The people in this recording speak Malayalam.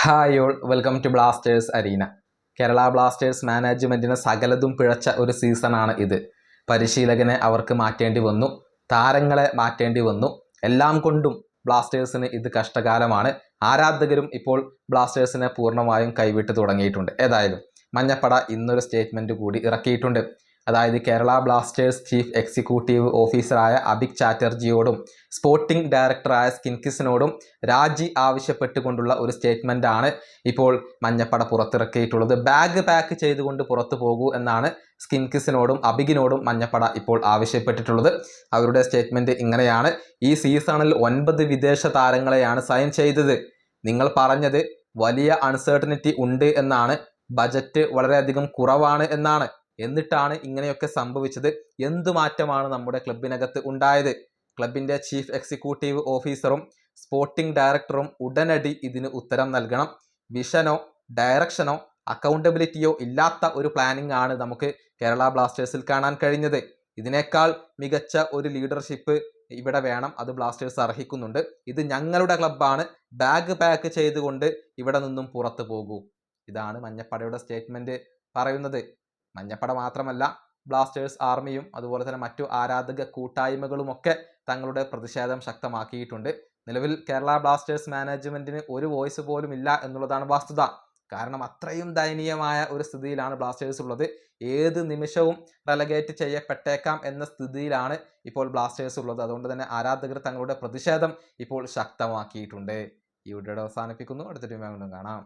Hi all welcome to Blasters arena. Kerala Blasters മാനേജ്മെൻറ്റിന് സകലതും പിഴച്ച ഒരു സീസണാണ് ഇത്. പരിശീലകനെ അവർക്ക് മാറ്റേണ്ടി വന്നു, താരങ്ങളെ മാറ്റേണ്ടി വന്നു, എല്ലാം കൊണ്ടും ബ്ലാസ്റ്റേഴ്സിന് ഇത് കഷ്ടകാലമാണ്. ആരാധകരും ഇപ്പോൾ ബ്ലാസ്റ്റേഴ്സിനെ പൂർണ്ണമായും കൈവിട്ട് തുടങ്ങിയിട്ടുണ്ട്. ഏതായാലും മഞ്ഞപ്പട ഇന്നൊരു സ്റ്റേറ്റ്മെൻറ്റ് കൂടി ഇറക്കിയിട്ടുണ്ട്. അതായത് കേരള ബ്ലാസ്റ്റേഴ്സ് ചീഫ് എക്സിക്യൂട്ടീവ് ഓഫീസറായ അഭിക് ചാറ്റർജിയോടും സ്പോർട്ടിംഗ് ഡയറക്ടറായ സ്കിൻകിസിനോടും രാജി ആവശ്യപ്പെട്ടുകൊണ്ടുള്ള ഒരു സ്റ്റേറ്റ്മെൻറ്റാണ് ഇപ്പോൾ മഞ്ഞപ്പട പുറത്തിറക്കിയിട്ടുള്ളത്. ബാഗ് പാക്ക് ചെയ്തുകൊണ്ട് പുറത്തു പോകൂ എന്നാണ് സ്കിൻകിസിനോടും അഭികിനോടും മഞ്ഞപ്പട ഇപ്പോൾ ആവശ്യപ്പെട്ടിട്ടുള്ളത്. അവരുടെ സ്റ്റേറ്റ്മെൻറ്റ് ഇങ്ങനെയാണ്: ഈ സീസണിൽ 9 വിദേശ താരങ്ങളെയാണ് സൈൻ ചെയ്തത്. നിങ്ങൾ പറഞ്ഞത് വലിയ അൺസർട്ടനിറ്റി ഉണ്ട് എന്നാണ്, ബജറ്റ് വളരെയധികം കുറവാണ് എന്നാണ്. എന്നിട്ടാണ് ഇങ്ങനെയൊക്കെ സംഭവിച്ചത്. എന്തു മാറ്റമാണ് നമ്മുടെ ക്ലബിനകത്ത് ഉണ്ടായത്? ക്ലബിൻ്റെ ചീഫ് എക്സിക്യൂട്ടീവ് ഓഫീസറും സ്പോർട്ടിംഗ് ഡയറക്ടറും ഉടനടി ഇതിന് ഉത്തരം നൽകണം. വിഷനോ ഡയറക്ഷനോ അക്കൗണ്ടബിലിറ്റിയോ ഇല്ലാത്ത ഒരു പ്ലാനിംഗ് ആണ് നമുക്ക് കേരള ബ്ലാസ്റ്റേഴ്സിൽ കാണാൻ കഴിഞ്ഞത്. ഇതിനേക്കാൾ മികച്ച ഒരു ലീഡർഷിപ്പ് ഇവിടെ വേണം. അത് ബ്ലാസ്റ്റേഴ്സ് അർഹിക്കുന്നുണ്ട്. ഇത് ഞങ്ങളുടെ ക്ലബ്ബാണ്. ബാഗ് പാക്ക് ചെയ്തുകൊണ്ട് ഇവിടെ നിന്നും പുറത്തു പോകൂ. ഇതാണ് മഞ്ഞപ്പടയുടെ സ്റ്റേറ്റ്മെൻറ്റ് പറയുന്നത്. മഞ്ഞപ്പട മാത്രമല്ല, ബ്ലാസ്റ്റേഴ്സ് ആർമിയും അതുപോലെ തന്നെ മറ്റു ആരാധക കൂട്ടായ്മകളുമൊക്കെ തങ്ങളുടെ പ്രതിഷേധം ശക്തമാക്കിയിട്ടുണ്ട്. നിലവിൽ കേരള ബ്ലാസ്റ്റേഴ്സ് മാനേജ്മെൻറ്റിന് ഒരു വോയിസ് പോലും ഇല്ല എന്നുള്ളതാണ് വസ്തുത. കാരണം അത്രയും ദയനീയമായ ഒരു സ്ഥിതിയിലാണ് ബ്ലാസ്റ്റേഴ്സ് ഉള്ളത്. ഏത് നിമിഷവും റെലഗേറ്റ് ചെയ്യപ്പെട്ടേക്കാം എന്ന സ്ഥിതിയിലാണ് ഇപ്പോൾ ബ്ലാസ്റ്റേഴ്സ് ഉള്ളത്. അതുകൊണ്ട് തന്നെ ആരാധകർ തങ്ങളുടെ പ്രതിഷേധം ഇപ്പോൾ ശക്തമാക്കിയിട്ടുണ്ട്. ഈ വീഡിയോ അവസാനിപ്പിക്കുന്നു. അടുത്ത ടീം വീണ്ടും കാണാം.